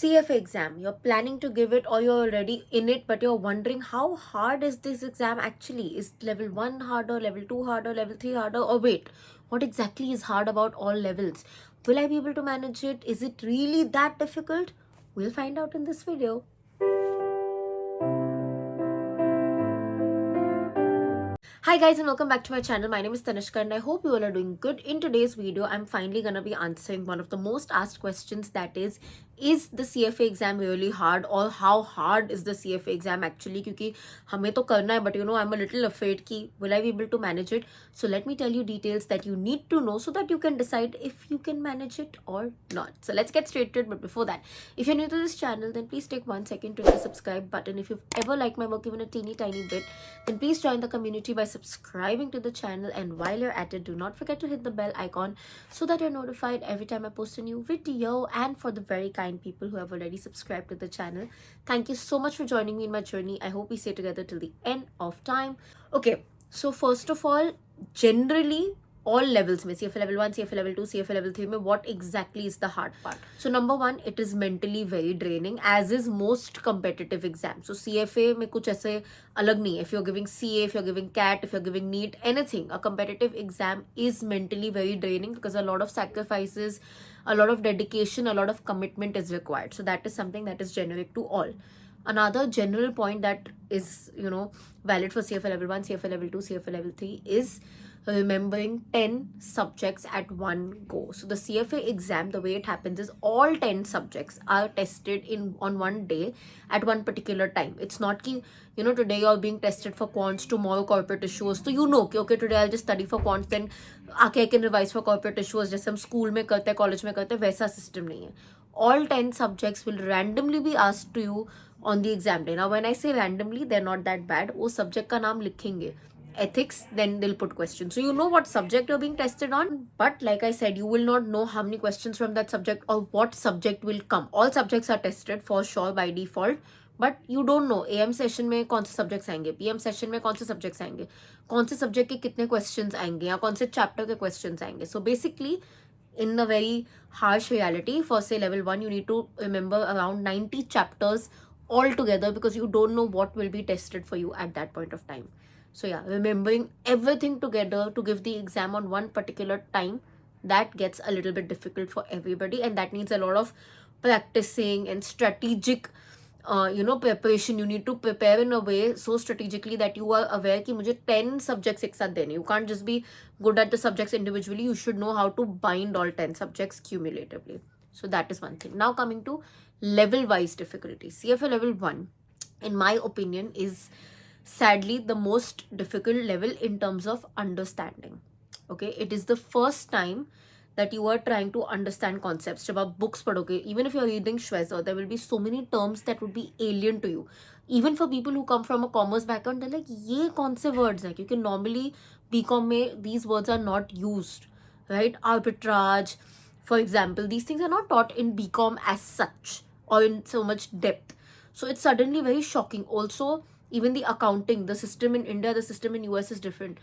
CFA exam, you're planning to give it or you're already in it, but you're wondering how hard is this exam actually? Is level 1 harder, level 2 harder, level 3 harder, or wait, what exactly is hard about all levels? Will I be able to manage it? Is it really that difficult? We'll find out in this video. Hi guys and welcome back to my channel. My name is Tanishka and I hope you all are doing good. In today's video, I'm finally gonna be answering one of the most asked questions, that is the CFA exam really hard, or how hard is the CFA exam actually? क्योंकि हमें तो करना है, but you know I'm a little afraid कि will I be able to manage it? So let me tell you details that you need to know so that you can decide if you can manage it or not. So let's get straight to it. But before that, if you're new to this channel, then please take 1 second to hit the subscribe button. If you've ever liked my work even a teeny tiny bit, then please join the community by subscribing to the channel, and while you're at it, do not forget to hit the bell icon so that you're notified every time I post a new video. And for the very kind people who have already subscribed to the channel, thank you so much for joining me in my journey. I hope we stay together till the end of time. Okay, so first of all, generally all levels में CFA level 1, CFA level 2, CFA level 3 में what exactly is the hard part? So number one, it is mentally very draining, as is most competitive exams. So CFA में कुछ ऐसे अलग नहीं. If you're giving CA, if you're giving CAT, if you're giving NEET, anything, a competitive exam is mentally very draining because a lot of sacrifices, a lot of dedication, a lot of commitment is required. So that is something that is generic to all. Another general point that is, valid for CFA level 1, CFA level 2, CFA level 3 is remembering 10 subjects at one go. So the CFA exam, the way it happens is all 10 subjects are tested on one day at one particular time. It's not ki, today you're being tested for quants, tomorrow corporate issues. So okay, today I'll just study for quants, then I can revise for corporate issues. जैसे हम school में करते हैं, college में करते हैं, वैसा system नहीं है. All 10 subjects will randomly be asked to you on the exam day. Now when I say randomly, they're not that bad. वो subject का नाम लिखेंगे. Ethics, then they'll put questions, so you know what subject you're being tested on. But like I said, you will not know how many questions from that subject or what subject will come. All subjects are tested for sure by default, but you don't know AM session में कौन से subjects आएंगे, PM session में कौन से subjects आएंगे, कौन से subject के कितने questions आएंगे, या कौन से chapter के questions आएंगे. So basically, in a very harsh reality, for say level 1, you need to remember around 90 chapters altogether because you don't know what will be tested for you at that point of time. So yeah, remembering everything together to give the exam on one particular time, that gets a little bit difficult for everybody, and that needs a lot of practicing and strategic preparation. You need to prepare in a way so strategically that you are aware कि मुझे 10 subjects एक साथ देने. You can't just be good at the subjects individually. You should know how to bind all 10 subjects cumulatively. So that is one thing. Now coming to level wise difficulty. CFA level 1, in my opinion, is sadly the most difficult level in terms of understanding. Okay, it is the first time that you are trying to understand concepts. जब आप books पढ़ोगे, even if you're reading Shweza, there will be so many terms that would be alien to you. Even for people who come from a commerce background, they're like, ये कौन से words हैं? क्योंकि normally BCom में these words are not used, right? Arbitrage, for example, these things are not taught in BCom as such or in so much depth. So it's suddenly very shocking. Also, even the accounting, the system in India, the system in US is different.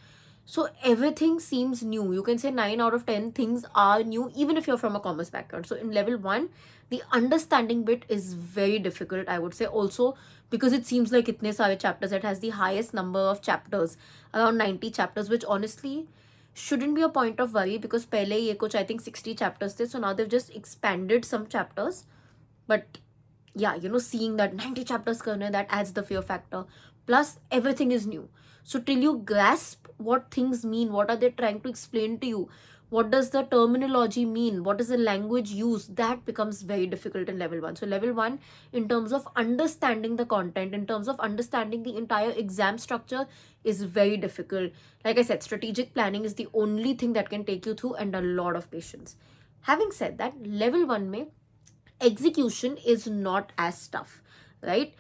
So everything seems new. You can say 9 out of 10 things are new, even if you're from a commerce background. So in level 1, the understanding bit is very difficult, I would say. Also, because it seems like itne sare chapters, it has the highest number of chapters, around 90 chapters, which honestly shouldn't be a point of worry because pehle ye kuch, I think 60 chapters the. So now they've just expanded some chapters. But yeah, seeing that 90 chapters karna, that adds the fear factor. Plus, everything is new. So till you grasp what things mean, what are they trying to explain to you, what does the terminology mean, what is the language used, that becomes very difficult in level 1. So level 1, in terms of understanding the content, in terms of understanding the entire exam structure, is very difficult. Like I said, strategic planning is the only thing that can take you through, and a lot of patience. Having said that, level 1 में execution is not as tough, right?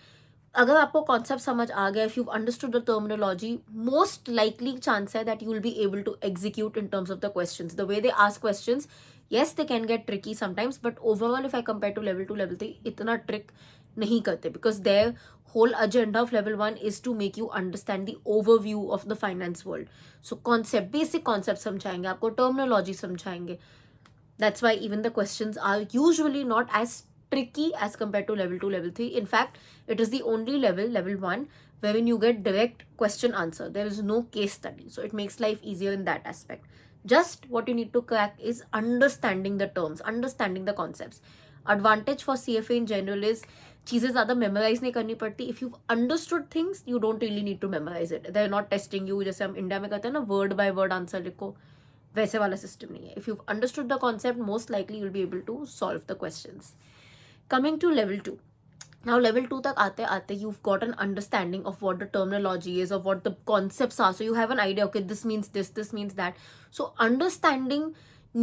अगर आपको concept समझ आ गया, if you've understood the terminology, most likely chance है that you will be able to execute in terms of the questions. The way they ask questions, yes, they can get tricky sometimes, but overall, if I compare to level 2, level 3, इतना trick नहीं करते because their whole agenda of level 1 is to make you understand the overview of the finance world. So concept, basic concept समझाएंगे आपको, terminology समझाएंगे. That's why even the questions are usually not as tricky as compared to level 2, level 3. In fact, it is the only level 1, wherein you get direct question answer. There is no case study. So it makes life easier in that aspect. Just what you need to crack is understanding the terms, understanding the concepts. Advantage for CFA in general is चीज़ें ज़्यादा memorise नहीं करनी पड़ती. If you understood things you don't really need to memorize it. They are not testing you, जैसे हम India में कहते हैं ना वर्ड बाय वर्ड आंसर लिखो, वैसे वाला सिस्टम नहीं है. If you understood the concept most likely you will be able to solve the questions. Coming to level 2. Now level 2 तक आते आते you've got an understanding of what the terminology is, of what the concepts are. So you have an idea, okay, this means this means that. So understanding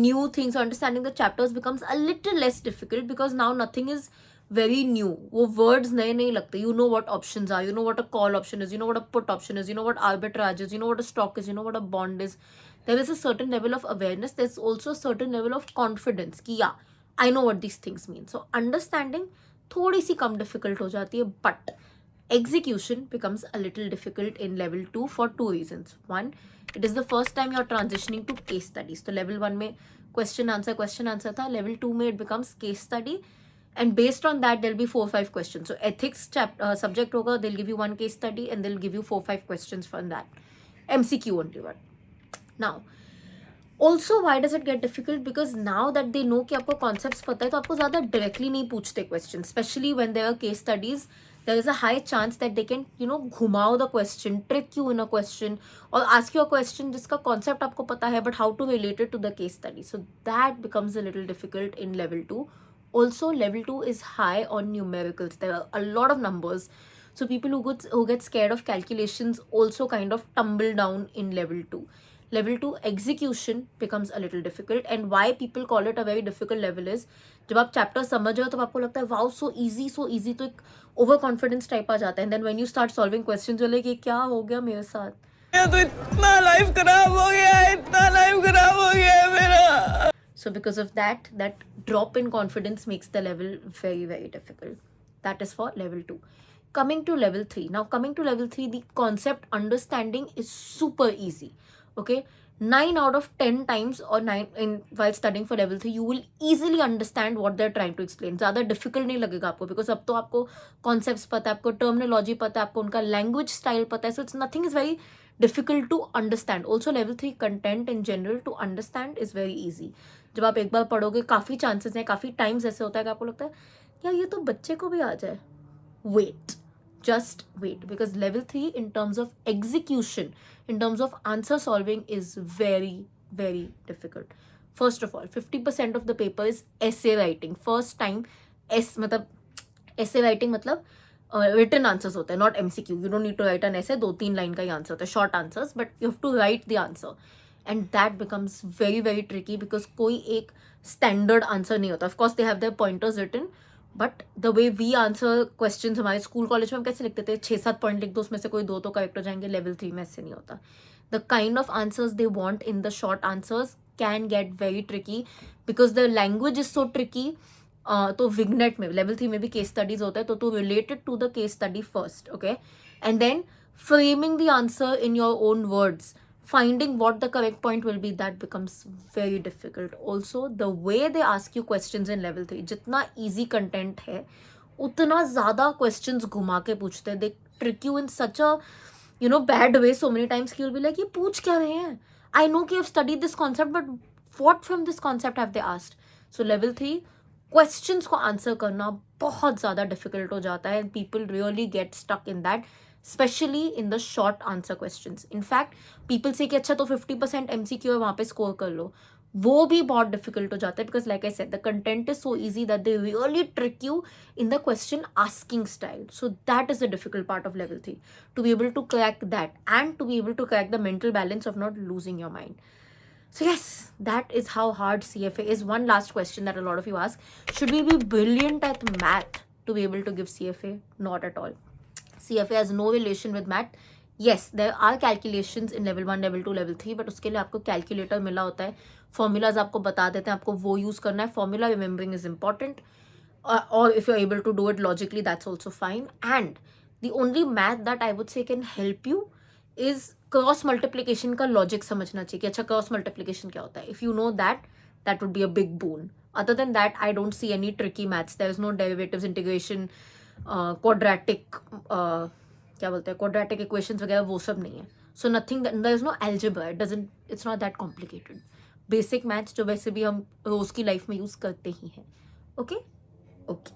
new things, understanding the chapters becomes a little less difficult because now nothing is very new. वो words नए नहीं लगते. You know what options are, you know what a call option is, you know what a put option is, you know what arbitrage is, you know what a stock is, you know what a bond is. There is a certain level of awareness. There's also a certain level of confidence कि yeah, I know what these things mean. So understanding थोड़ी सी कम difficult हो जाती है, but execution becomes a little difficult in level 2 for 2 reasons. 1, it is the first time you are transitioning to case studies. तो level 1 में question answer था. Level 2 में it becomes case study and based on that they'll be 4-5 question. So ethics subject होगा, they'll give you 1 case study and they'll give you 4-5 question from that. MCQ only one. Now also why does it get difficult? Because now that they know कि आपको concepts पता है तो आपको ज़्यादा directly नहीं पूछते questions. Especially when there are case studies, there is a high chance that they can घुमाओ the question, trick you in a question, or ask you a question जिसका concept आपको पता है but how to relate it to the case study. So that becomes a little difficult in level 2. Also level 2 is high on numericals. There are a lot of numbers. So people who get scared of calculations also kind of tumble down in level 2. Level 2 execution becomes a little difficult, and why people call it a very difficult level is जब आप chapter समझ रहे हो तब आपको लगता है wow so easy, तो एक ओवर कॉन्फिडेंस टाइप आ जाता है. And then when you start solving questions you like ये क्या हो गया मेरे साथ, तो इतना लाइफ खराब हो गया मेरा. So because of that drop in confidence makes the level very, very difficult. That is for level 2. Coming to level 3. Now coming to level 3, the concept understanding is super easy. Okay, 9 out of 10 times or 9 while studying for level 3 you will easily understand what they're trying to explain. ज़्यादा difficult नहीं लगेगा आपको because अब तो आपको concepts पता है, आपको terminology पता है, आपको उनका language style पता है. So it's nothing is very difficult to understand. Also level 3 content in general to understand is very easy. जब आप एक बार पढ़ोगे काफ़ी chances हैं, काफ़ी times ऐसे होता है कि आपको लगता है यार ये तो बच्चे को भी आ जाए. Just wait, because level 3 in terms of execution, in terms of answer solving is very, very difficult. First of all, 50% of the paper is essay writing. First time मतलब essay writing मतलब written answers होता है, not MCQ. You don't need to write an essay. 2-3 line का ही answer होता है, short answers, but you have to write the answer. And that becomes very, very tricky because कोई एक standard answer नहीं होता. Of course they have their pointers written, but the way we answer question हमारे school college में हम कैसे लिखते थे, 6-7 पॉइंट लिख दो, उसमें से कोई 2 तो करेक्ट हो जाएंगे. लेवल 3 में ऐसे नहीं होता. The kind of answers they want in the short answers can get very tricky because the language is so tricky. तो विग्नेट में लेवल 3 में भी केस स्टडीज होता है, तो related to the case study first, okay, and then framing the answer in your own words, finding what the correct point will be, that becomes very difficult. Also the way they ask you questions in level 3, जितना easy content है उतना ज़्यादा questions घुमा के पूछते हैं. They trick you in such a bad way so many times कि you'll be like ये पूछ क्या रहे हैं. I know कि I've studied this concept but what from this concept have they asked. So level 3 questions को answer करना बहुत ज़्यादा difficult हो जाता है, and people really get stuck in that, especially in the short answer questions. In fact, people say कि अच्छा तो 50% MCQ है वहाँ पे score कर लो, वो भी बहुत difficult हो जाता है because like I said, the content is so easy that they really trick you in the question asking style. So that is the difficult part of level 3, to be able to crack that and to be able to crack the mental balance of not losing your mind. So yes, that is how hard CFA is. One last question that a lot of you ask, should we be brilliant at math to be able to give CFA? Not at all. CFA has no relation with math. Yes, there are calculations in level 1, level 2, level 3, but उसके लिए आपको calculator मिला होता है, formulas आपको बता देते हैं, आपको वो use करना है. Formula remembering is important, or if you're able to do it logically, that's also fine. And the only math that I would say can help you is cross multiplication का logic समझना चाहिए कि अच्छा cross multiplication क्या होता है. If you know that would be a big boon. Other than that, I don't see any tricky maths. There is no derivatives, integration, quadratic, क्या बोलते हैं, quadratic equations वगैरह वो सब नहीं है. So nothing, there is no algebra. It's not that complicated. Basic maths जो वैसे भी हम रोज की लाइफ में यूज करते ही हैं. Okay? Okay.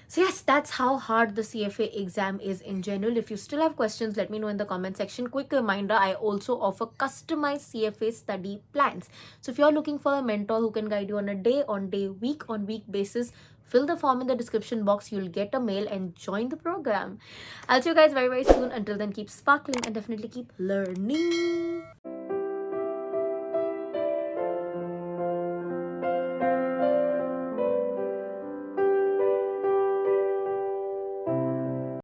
So yes, that's how hard the CFA exam is in general. If you still have questions, let me know in the comment section. Quick reminder, I also offer customized CFA study plans. So if you're looking for a mentor who can guide you on a day-on-day, week-on-week basis, fill the form in the description box. You'll get a mail and join the program. I'll see you guys very, very soon. Until then, keep sparkling and definitely keep learning.